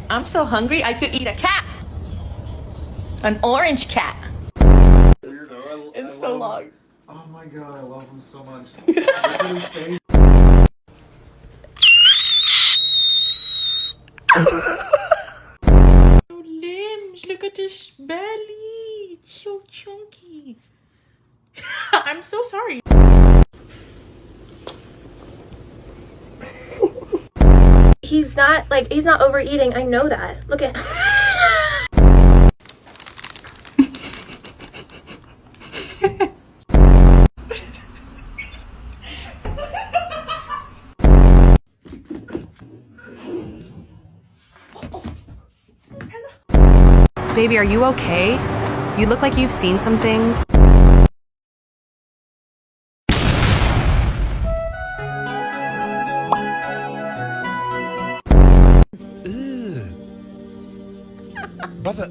I'm so hungry I could eat a cat. An orange cat. Weirdo. It's so long. Oh my god, I love him so much. Look at his face. Limbs, look at his belly. It's so chunky. I'm so sorry. He's not overeating. I know that. Look at. Baby, are you okay? You look like you've seen some things. Brother,